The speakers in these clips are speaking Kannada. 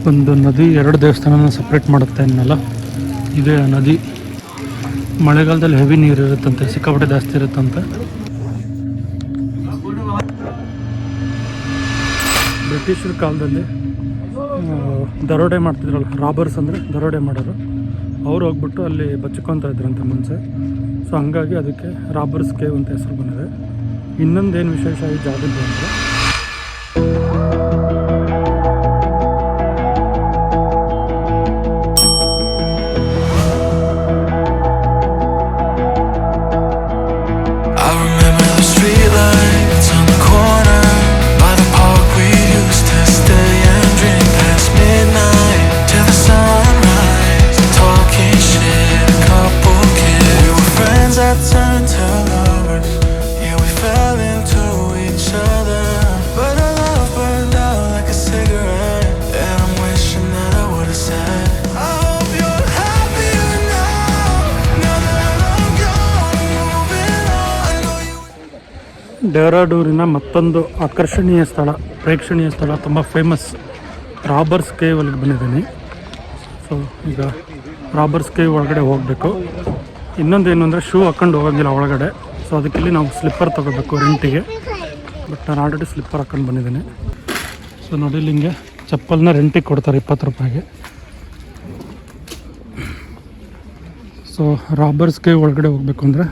ಒಂದು ನದಿ ಎರಡು ದೇವಸ್ಥಾನನ ಸಪ್ರೇಟ್ ಮಾಡುತ್ತೆ ಅನ್ನಲ್ಲ, ಇದೇ ನದಿ. ಮಳೆಗಾಲದಲ್ಲಿ ಹೆವಿ ನೀರು ಇರುತ್ತಂತೆ, ಸಿಕ್ಕಾಪಟ್ಟೆ ಜಾಸ್ತಿ ಇರುತ್ತಂತೆ. ಬ್ರಿಟಿಷರ ಕಾಲದಲ್ಲಿ ದರೋಡೆ ಮಾಡ್ತಿದ್ರಲ್ಲ, ರಾಬರ್ಸ್ ಅಂದರೆ ದರೋಡೆ ಮಾಡೋರು, ಅವ್ರು ಹೋಗ್ಬಿಟ್ಟು ಅಲ್ಲಿ ಬಚ್ಚಿಕೊತಾ ಇದ್ರಂತೆ ಮುಂಚೆ. ಸೊ ಹಂಗಾಗಿ ಅದಕ್ಕೆ ರಾಬರ್ಸ್ ಕೇವ್ ಅಂತ ಹೆಸರು ಬಂದಿದೆ. ಇನ್ನೊಂದೇನು ವಿಶೇಷ ಈ ಜಾಗದ್ದು ಅಂದರೆ, ಡೆಹ್ರಾಡೂನಿನ ಮತ್ತೊಂದು ಆಕರ್ಷಣೀಯ ಸ್ಥಳ, ಪ್ರೇಕ್ಷಣೀಯ ಸ್ಥಳ, ತುಂಬ ಫೇಮಸ್ ರಾಬರ್ಸ್ ಕೇವ್ ಅಲ್ಲಿಗೆ ಬಂದಿದ್ದೀನಿ. ಸೊ ಈಗ ರಾಬರ್ಸ್ ಕೇವ್ ಒಳಗಡೆ ಹೋಗಬೇಕು. ಇನ್ನೊಂದೇನು ಅಂದರೆ ಶೂ ಹಾಕ್ಕೊಂಡು ಹೋಗೋಂಗಿಲ್ಲ ಒಳಗಡೆ. ಸೊ ಅದಕ್ಕಿಲ್ಲಿ ನಾವು ಸ್ಲಿಪ್ಪರ್ ತೊಗೋಬೇಕು ರೆಂಟಿಗೆ. ಬಟ್ ನಾನು ಆಲ್ರೆಡಿ ಸ್ಲಿಪ್ಪರ್ ಹಾಕ್ಕೊಂಡು ಬಂದಿದ್ದೀನಿ. ಸೊ ನೋಡಿ, ಇಲ್ಲಿ ಹಿಂಗೆ ಚಪ್ಪಲ್ನ ರೆಂಟಿಗೆ ಕೊಡ್ತಾರೆ 20 ರೂಪಾಯಿಗೆ. ಸೊ ರಾಬರ್ಸ್ ಕೇವ್ ಒಳಗಡೆ ಹೋಗಬೇಕು ಅಂದರೆ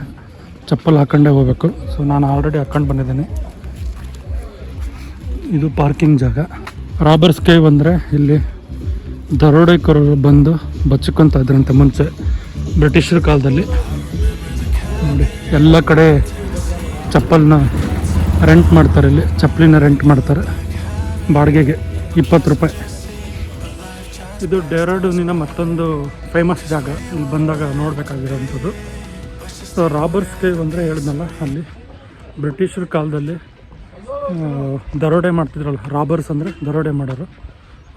ಚಪ್ಪಲ್ ಹಾಕ್ಕೊಂಡೇ ಹೋಗಬೇಕು. ಸೊ ನಾನು ಆಲ್ರೆಡಿ ಹಾಕ್ಕೊಂಡು ಬಂದಿದ್ದೀನಿ. ಇದು ಪಾರ್ಕಿಂಗ್ ಜಾಗ. ರಾಬರ್ಸ್ ಕೇವ್ ಅಂದರೆ ಇಲ್ಲಿ ದರೋಡೆಕೋರರು ಬಂದು ಬಚ್ಚಿಕೊತಾ ಇದ್ರಂತೆ ಮುಂಚೆ, ಬ್ರಿಟಿಷರ ಕಾಲದಲ್ಲಿ. ನೋಡಿ, ಎಲ್ಲ ಕಡೆ ಚಪ್ಪಲನ್ನ ರೆಂಟ್ ಮಾಡ್ತಾರೆ. ಇಲ್ಲಿ ಚಪ್ಪಲಿನ ರೆಂಟ್ ಮಾಡ್ತಾರೆ ಬಾಡಿಗೆಗೆ 20 ರೂಪಾಯಿ. ಇದು ಡೆಹ್ರಾಡೂನಿನ ಮತ್ತೊಂದು ಫೇಮಸ್ ಜಾಗ, ಇಲ್ಲಿ ಬಂದಾಗ ನೋಡಬೇಕಾಗಿರೋವಂಥದ್ದು. ಸೊ ರಾಬರ್ಸ್ ಕೇವ್ ಅಂದರೆ ಹೇಳಿದ್ನಲ್ಲ, ಅಲ್ಲಿ ಬ್ರಿಟಿಷರ ಕಾಲದಲ್ಲಿ ದರೋಡೆ ಮಾಡ್ತಿದ್ರಲ್ಲ, ರಾಬರ್ಸ್ ಅಂದರೆ ದರೋಡೆ ಮಾಡೋರು,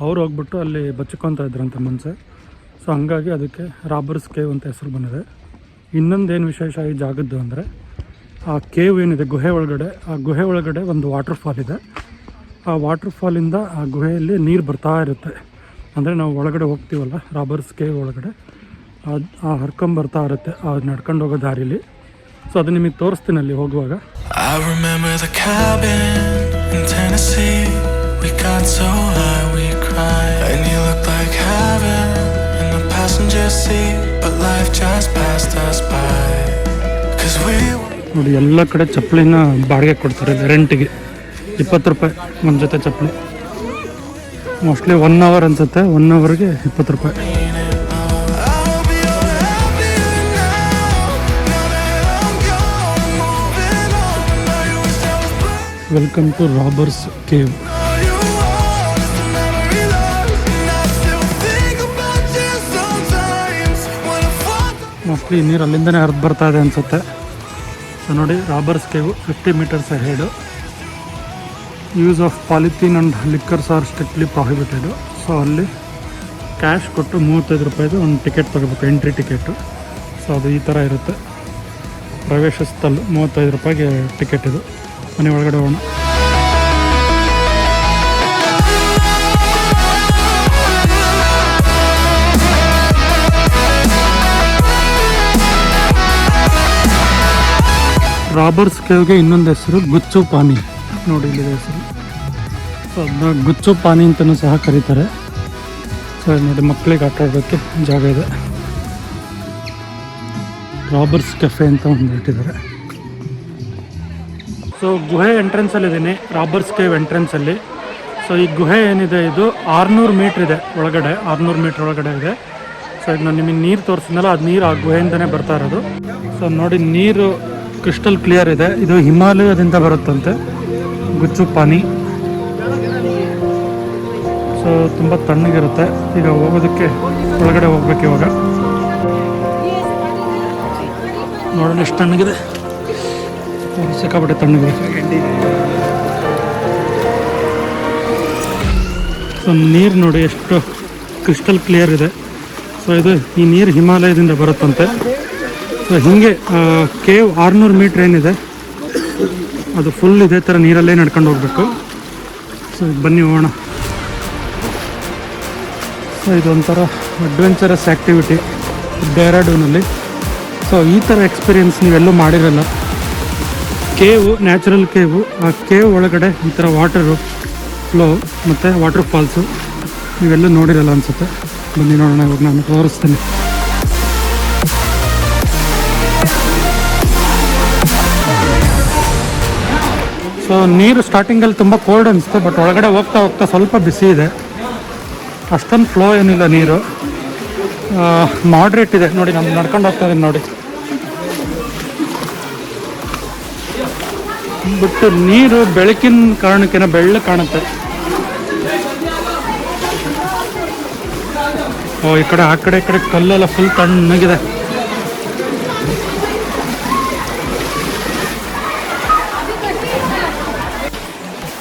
ಅವ್ರು ಹೋಗ್ಬಿಟ್ಟು ಅಲ್ಲಿ ಬಚ್ಚಿಕೊತಾ ಇದ್ರಂತೆ ಮುಂಚೆ. ಸೊ ಹಂಗಾಗಿ ಅದಕ್ಕೆ ರಾಬರ್ಸ್ ಕೇವ್ ಅಂತ ಹೆಸರು ಬಂದಿದೆ. ಇನ್ನೊಂದೇನು ವಿಶೇಷ ಈ ಜಾಗದ್ದು ಅಂದರೆ, ಆ ಕೇವ್ ಏನಿದೆ ಗುಹೆ ಒಳಗಡೆ, ಆ ಗುಹೆ ಒಳಗಡೆ ಒಂದು ವಾಟರ್ ಫಾಲ್ ಇದೆ. ಆ ವಾಟರ್ ಫಾಲಿಂದ ಆ ಗುಹೆಯಲ್ಲಿ ನೀರು ಬರ್ತಾ ಇರುತ್ತೆ. ಅಂದರೆ ನಾವು ಒಳಗಡೆ ಹೋಗ್ತೀವಲ್ಲ ರಾಬರ್ಸ್ ಕೇವ್ ಒಳಗಡೆ, ಆ ಹರ್ಕೊಂಬರ್ತಾ ಇರುತ್ತೆ ಆ ನಡ್ಕೊಂಡು ಹೋಗೋ ದಾರಿಲಿ. ಸೊ ಅದು ನಿಮಗೆ ತೋರಿಸ್ತೀನಿ ಅಲ್ಲಿ ಹೋಗುವಾಗ. ನೋಡಿ, ಎಲ್ಲ ಕಡೆ ಚಪ್ಪಲಿನ ಬಾಡಿಗೆ ಕೊಡ್ತಾರೆ ರೆಂಟಿಗೆ 20 ರೂಪಾಯಿ ಒಂದು ಜೊತೆ ಚಪ್ಪಲಿ. ಮೋಸ್ಟ್ಲಿ 1 ಅವರ್ ಅನ್ಸುತ್ತೆ, 1 ಅವರ್ಗೆ 20 ರೂಪಾಯಿ. Welcome to Robbers Cave. Mostly ನೀರು ಅಲ್ಲಿಂದನೇ ಹರಿದು ಬರ್ತಾ ಇದೆ ಅನಿಸುತ್ತೆ. ಸೊ ನೋಡಿ, ರಾಬರ್ಸ್ ಕೇವು 50 ಮೀಟರ್ಸ್ ಹೆಡು. Use of polythene and liquors are strictly prohibited. So ಅಲ್ಲಿ ಕ್ಯಾಶ್ ಕೊಟ್ಟು 35 ರೂಪಾಯಿದು ಒಂದು ಟಿಕೆಟ್ ತೊಗೋಬೇಕು, ಎಂಟ್ರಿ ಟಿಕೆಟು. ಸೊ ಅದು ಈ ಥರ ಇರುತ್ತೆ. ಪ್ರವೇಶ ಸ್ಥಳ 35 ರೂಪಾಯಿಗೆ ಟಿಕೆಟ್ ಇದು. ಮನೆ ಒಳಗಡೆ ಹೋಗೋಣ. ರಾಬರ್ಸ್ ಕೇವ್ಗೆ ಇನ್ನೊಂದು ಹೆಸರು ಗುಚ್ಚು ಪಾನಿ. ನೋಡಿ, ಇಲ್ಲಿದೆ ಹೆಸರು. ಸೊ ಅದನ್ನ ಗುಚ್ಚು ಪಾನಿ ಅಂತಲೂ ಸಹ ಕರೀತಾರೆ. ಸೊ ನೋಡಿ, ಮಕ್ಕಳಿಗೆ ಆಟ ಆಡೋಕ್ಕೆ ಜಾಗ ಇದೆ. ರಾಬರ್ಸ್ ಕೆಫೆ ಅಂತ ಒಂದು ಇಟ್ಟಿದ್ದಾರೆ. ಸೊ ಗುಹೆ ಎಂಟ್ರೆನ್ಸಲ್ಲಿದ್ದೀನಿ, ರಾಬರ್ಸ್ ಕೇವ್ ಎಂಟ್ರೆನ್ಸಲ್ಲಿ. ಸೊ ಈ ಗುಹೆ ಏನಿದೆ ಇದು 600 ಮೀಟ್ರ್ ಇದೆ ಒಳಗಡೆ, 600 ಮೀಟ್ರ್ ಒಳಗಡೆ ಇದೆ. ಸೊ ಈಗ ನಾನು ನಿಮಗೆ ನೀರು ತೋರಿಸಿದ್ನಲ್ಲ, ಅದು ನೀರು ಆ ಗುಹೆಯಿಂದನೇ ಬರ್ತಾ ಇರೋದು. ಸೊ ನೋಡಿ, ನೀರು ಕ್ರಿಸ್ಟಲ್ ಕ್ಲಿಯರ್ ಇದೆ. ಇದು ಹಿಮಾಲಯದಿಂದ ಬರುತ್ತಂತೆ ಗುಚ್ಚು ಪಾನಿ. ಸೊ ತುಂಬ ತಣ್ಣಗಿರುತ್ತೆ. ಈಗ ಹೋಗೋದಕ್ಕೆ ಒಳಗಡೆ ಹೋಗ್ಬೇಕು. ಇವಾಗ ನೋಡೋಣ ಎಷ್ಟು ತಣ್ಣಗಿದೆ. ಸಿಕ್ಕಾಪಟ್ಟೆ ತಣ್ಣಗಿದೆ. ಸೊ ನೀರು ನೋಡಿ ಎಷ್ಟು ಕ್ರಿಸ್ಟಲ್ ಕ್ಲಿಯರ್ ಇದೆ. ಸೊ ಇದು ಈ ನೀರು ಹಿಮಾಲಯದಿಂದ ಬರುತ್ತಂತೆ. ಸೊ ಹೀಗೆ ಕೇವ್ 600 ಮೀಟ್ರ್ ಏನಿದೆ ಅದು ಫುಲ್ ಇದೇ ಥರ ನೀರಲ್ಲೇ ನಡ್ಕೊಂಡು ಹೋಗಬೇಕು. ಸೊ ಬನ್ನಿ ಹೋಗೋಣ. ಸೊ ಇದೊಂಥರ ಅಡ್ವೆಂಚರಸ್ ಆ್ಯಕ್ಟಿವಿಟಿ ಡೆಹ್ರಾಡೂನಲ್ಲಿ. ಸೊ ಈ ಥರ ಎಕ್ಸ್ಪೀರಿಯೆನ್ಸ್ ನೀವೆಲ್ಲೂ ಮಾಡಿರಲ್ಲ. ಕೇವು, ನ್ಯಾಚುರಲ್ ಕೇವು, ಆ ಕೇವ್ ಒಳಗಡೆ ಈ ಥರ ವಾಟರು ಫ್ಲೋ ಮತ್ತು ವಾಟರ್ ಫಾಲ್ಸು ನೀವೆಲ್ಲೂ ನೋಡಿರಲ್ಲ ಅನಿಸುತ್ತೆ. ಬನ್ನಿ ನೋಡೋಣ, ಇವಾಗ ನಾನು ತೋರಿಸ್ತೀನಿ. ಸೊ ನೀರು ಸ್ಟಾರ್ಟಿಂಗಲ್ಲಿ ತುಂಬ ಕೋಲ್ಡ್ ಅನಿಸುತ್ತೆ, ಬಟ್ ಒಳಗಡೆ ಹೋಗ್ತಾ ಹೋಗ್ತಾ ಸ್ವಲ್ಪ ಬಿಸಿ ಇದೆ. ಅಷ್ಟೊಂದು ಫ್ಲೋ ಏನಿಲ್ಲ, ನೀರು ಮಾಡ್ರೇಟ್ ಇದೆ. ನೋಡಿ, ನಾನು ನಡ್ಕೊಂಡು ಹೋಗ್ತಾ ಇದ್ದೀನಿ ನೋಡಿ. ಬಟ್ ನೀರು ಬೆಳಕಿನ ಕಾರಣಕ್ಕೇನೋ ಬೆಳ್ಳಗೆ ಕಾಣುತ್ತೆ. ಓ, ಈ ಕಡೆ ಆ ಕಡೆ ಈ ಕಡೆ ಕಲ್ಲೆಲ್ಲ ಫುಲ್ ತಣ್ಣಗಿದೆ.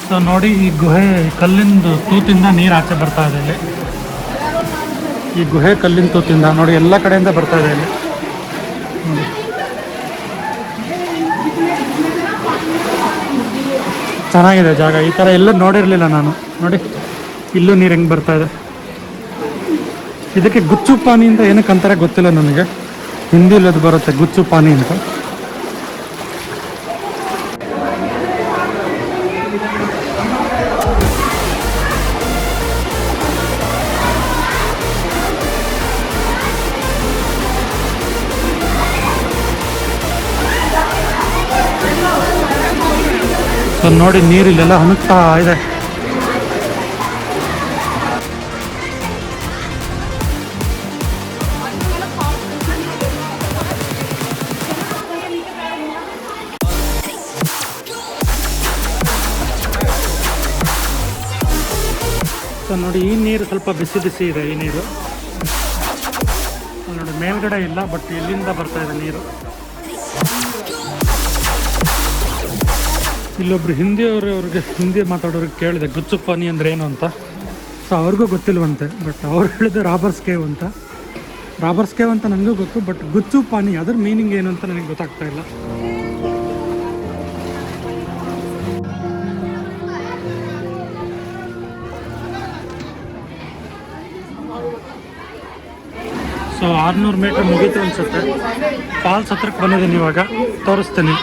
ಸೊ ನೋಡಿ, ಈ ಗುಹೆ ಕಲ್ಲಿಂದು ತೂತಿಂದ ನೀರು ಆಚೆ ಬರ್ತಾ ಇದೆ ಇಲ್ಲಿ. ಈ ಗುಹೆ ಕಲ್ಲಿನ ತೂತಿಂದ ನೋಡಿ ಎಲ್ಲ ಕಡೆಯಿಂದ ಬರ್ತಾ ಇದೆ ಇಲ್ಲಿ ನೋಡಿ. ಚೆನ್ನಾಗಿದೆ ಜಾಗ. ಈ ಥರ ಎಲ್ಲೂ ನೋಡಿರಲಿಲ್ಲ ನಾನು. ನೋಡಿ, ಇಲ್ಲೂ ನೀರು ಹೆಂಗೆ ಬರ್ತಾ ಇದೆ. ಇದಕ್ಕೆ ಗುಚ್ಚು ಪಾನಿ ಅಂತ ಏನಕ್ಕೆ ಅಂತಾರೆ ಗೊತ್ತಿಲ್ಲ ನನಗೆ. ಹಿಂದಿಲಿ ಅದು ಬರುತ್ತೆ ಗುಚ್ಚು ಪಾನಿ ಅಂತ. ಸೊ ನೋಡಿ, ನೀರಿಲ್ಲೆಲ್ಲ ಹನುಕ್ತಾ ಇದೆ. ಸೊ ನೋಡಿ, ಈ ನೀರು ಸ್ವಲ್ಪ ಬಿಸಿ ಬಿಸಿ ಇದೆ. ಈ ನೀರು ನೋಡಿ, ಮೇಲ್ಗಡೆ ಇಲ್ಲ, ಬಟ್ ಇಲ್ಲಿಂದ ಬರ್ತಾ ಇದೆ ನೀರು. ಇಲ್ಲೊಬ್ರು ಅವ್ರಿಗೆ ಹಿಂದಿ ಮಾತಾಡೋರಿಗೆ ಕೇಳಿದೆ ಗುಚ್ಚು ಪಾನಿ ಅಂದರೆ ಏನು ಅಂತ. ಸೊ ಅವ್ರಿಗೂ ಗೊತ್ತಿಲ್ವಂತೆ, ಬಟ್ ಅವ್ರು ಹೇಳಿದೆ ರಾಬರ್ಸ್ ಕೇವ್ ಅಂತ. ರಾಬರ್ಸ್ ಕೇವ್ ಅಂತ ನನಗೂ ಗೊತ್ತು, ಬಟ್ ಗುಚ್ಚು ಪಾನಿ ಅದ್ರ ಮೀನಿಂಗ್ ಏನು ಅಂತ ನನಗೆ ಗೊತ್ತಾಗ್ತಾ ಇಲ್ಲ. ಸೊ 600 ಮೀಟ್ರ್ ಮುಗೀತು ಅನಿಸುತ್ತೆ. ಫಾಲ್ಸ್ ಹತ್ರಕ್ಕೆ ಬಂದಿದ್ದೀನಿ, ಇವಾಗ ತೋರಿಸ್ತೀನಿ.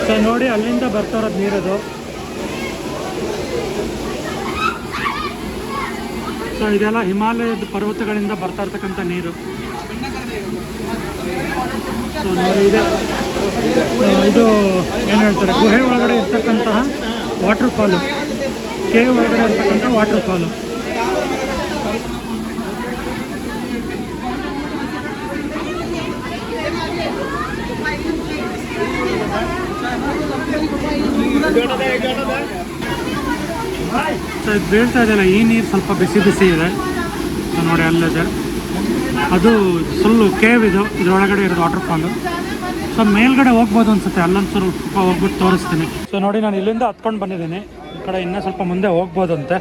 ಸೊ ನೋಡಿ, ಅಲ್ಲಿಂದ ಬರ್ತಾ ಇರೋದು ನೀರದು. ಸೊ ಇದೆಲ್ಲ ಹಿಮಾಲಯದ ಪರ್ವತಗಳಿಂದ ಬರ್ತಾ ಇರ್ತಕ್ಕಂಥ ನೀರು. ಸೊ ನೋಡಿ, ಇದು ಏನು ಹೇಳ್ತಾರೆ, ಗುಹೆ ಒಳಗಡೆ ಇರ್ತಕ್ಕಂತಹ ವಾಟರ್ ಫಾಲು, ಕೇವ್ ಒಳಗಡೆ ಇರ್ತಕ್ಕಂಥ ವಾಟರ್ ಫಾಲು. ಸೊ ಇದು ಬೀಳ್ತಾ ಇದೆಯಲ್ಲ, ಈ ನೀರು ಸ್ವಲ್ಪ ಬಿಸಿ ಬಿಸಿ ಇದೆ. ಸೊ ನೋಡಿ, ಅಲ್ಲಿದೆ ಅದು ಫುಲ್ಲು ಕೇವ್. ಇದರೊಳಗಡೆ ಇರೋದು ವಾಟರ್ ಫಾಲು. ಸೊ ಮೇಲ್ಗಡೆ ಹೋಗ್ಬೋದು ಅನ್ಸುತ್ತೆ, ಅಲ್ಲೊಂದ್ಸರು ಸ್ವಲ್ಪ ಹೋಗ್ಬಿಟ್ಟು ತೋರಿಸ್ತೀನಿ. ಸೊ ನೋಡಿ, ನಾನು ಇಲ್ಲಿಂದ ಹತ್ಕೊಂಡು ಬಂದಿದ್ದೀನಿ. ಈ ಕಡೆ ಇನ್ನೂ ಸ್ವಲ್ಪ ಮುಂದೆ ಹೋಗ್ಬೋದಂತೆ,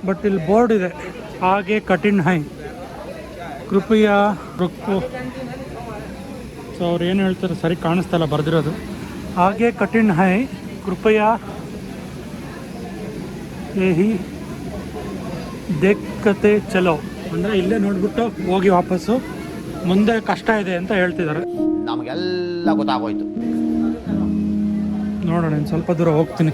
ಬಟ್ ಇಲ್ಲಿ ಬೋರ್ಡ್ ಇದೆ, ಹಾಗೆ ಕಠಿಣ್ ಹೈ ಕೃಪೆಯ ರುಕ್ಕು. ಸೊ ಅವ್ರು ಏನು ಹೇಳ್ತಾರೆ ಸರಿ ಕಾಣಿಸ್ತಲ್ಲ ಬರೆದಿರೋದು. ಹಾಗೆ ಕಠಿಣ್ ಹೈ ಕೃಪೆಯ ಏಹಿ ದೇಖತೆ ಚಲೋ, ಅಂದರೆ ಇಲ್ಲೇ ನೋಡ್ಬಿಟ್ಟು ಹೋಗಿ ವಾಪಸ್ಸು. ಮುಂದೆ ಕಷ್ಟ ಇದೆ ಅಂತ ಹೇಳ್ತಿದ್ದಾರೆ. ನಮಗೆಲ್ಲ ಗೊತ್ತಾಗೋಯ್ತು. ನೋಡೋಣ, ಇನ್ನು ಸ್ವಲ್ಪ ದೂರ ಹೋಗ್ತೀನಿ.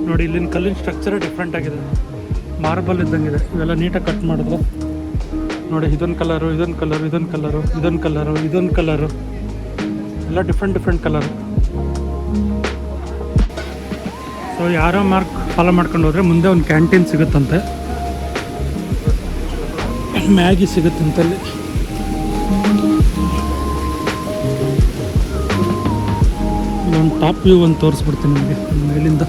ನೋಡಿ, ಇಲ್ಲಿನ ಕಲ್ಲಿನ ಸ್ಟ್ರಕ್ಚರೇ ಡಿಫ್ರೆಂಟ್ ಆಗಿದೆ, ಮಾರ್ಬಲ್ ಇದ್ದಂಗಿದೆ. ಇವೆಲ್ಲ ನೀಟಾಗಿ ಕಟ್ ಮಾಡಿದ್ರು ನೋಡಿ. ಇದೊಂದು ಕಲರು, ಇದೊಂದು ಕಲರು, ಇದೊಂದು ಕಲರು, ಇದೊಂದು ಕಲರು, ಇದೊಂದು ಕಲರು, ಎಲ್ಲ ಡಿಫ್ರೆಂಟ್ ಕಲರು. ಸೊ ಯಾರೋ ಮಾರ್ಕ್ ಫಾಲೋ ಮಾಡ್ಕೊಂಡು ಹೋದರೆ ಮುಂದೆ ಒಂದು ಕ್ಯಾಂಟೀನ್ ಸಿಗುತ್ತಂತೆ, ಮ್ಯಾಗಿ ಸಿಗುತ್ತಂತೆ ಅಲ್ಲಿ. ಒಂದು ಟಾಪ್ ವ್ಯೂ ಒಂದು ತೋರಿಸ್ಬಿಡ್ತೀನಿ ನಿಮಗೆ ಮೇಲಿಂದ.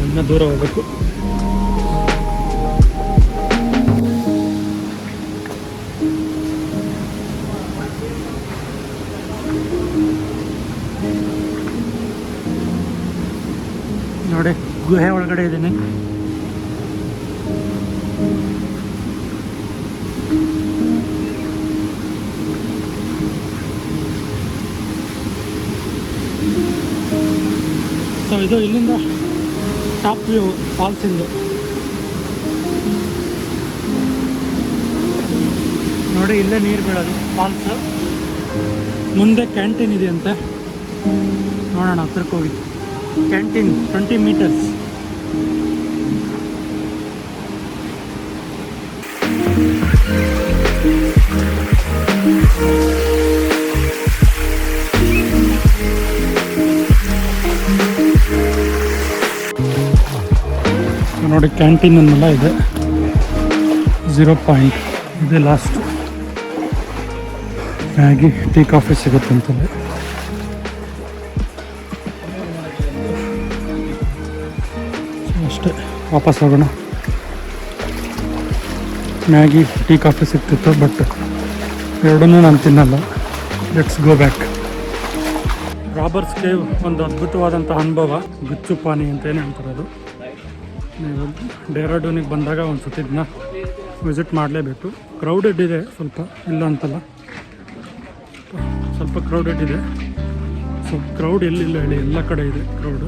ಇನ್ನೂ ದೂರ ಹೋಗಬೇಕು. ಗುಹೆ ಒಳಗಡೆ ಇದ್ದೀನಿ. ಸೊ ಇದು ಇಲ್ಲಿಂದ ಟಾಪ್ ವ್ಯೂ ಫಾಲ್ಸಿಂದು ನೋಡಿ. ಇಲ್ಲೇ ನೀರು ಬೀಳೋದು ಫಾಲ್ಸ್. ಮುಂದೆ ಕ್ಯಾಂಟೀನ್ ಇದೆಯಂತೆ, ನೋಡೋಣ ಹತ್ರಕ್ಕೆ ಹೋಗಿ. Canteen 20 metres. ನೋಡಿ ಕ್ಯಾಂಟೀನ್ ಅನ್ನೆಲ್ಲ ಇದೆ. 0 ಪಾಯಿಂಟ್ ಇದೆ ಲಾಸ್ಟ್. ಮ್ಯಾಗಿ ಟೀ ಕಾಫಿ ಸಿಗುತ್ತಂತಲ್ಲಿ. ಅಷ್ಟೇ, ವಾಪಸ್ ಹೋಗೋಣ. ಮ್ಯಾಗಿ ಟೀ ಕಾಫಿ ಸಿಗ್ತಿತ್ತು, ಬಟ್ ಎರಡನ್ನೂ ನಾನು ತಿನ್ನಲ್ಲ. Let's go back. Robbers Cave ಒಂದು ಅದ್ಭುತವಾದಂಥ ಅನುಭವ. ಗುಚ್ಚು ಪಾನಿ ಅಂತ ಏನು ಹೇಳ್ತಾರೆ ಅದು. ನೀವು ಡೆಹ್ರಾಡೂನಿಗೆ ಬಂದಾಗ ಒಂದು ಸತಿ ಇದನ್ನ ವಿಸಿಟ್ ಮಾಡಲೇಬೇಕು. ಕ್ರೌಡೆಡ್ ಇದೆ ಸ್ವಲ್ಪ, ಇಲ್ಲ ಅಂತಲ್ಲ, ಸ್ವಲ್ಪ ಕ್ರೌಡೆಡ್ ಇದೆ. ಸೊ ಕ್ರೌಡ್ ಎಲ್ಲಿಲ್ಲ ಹೇಳಿ, ಎಲ್ಲ ಕಡೆ ಇದೆ ಕ್ರೌಡು.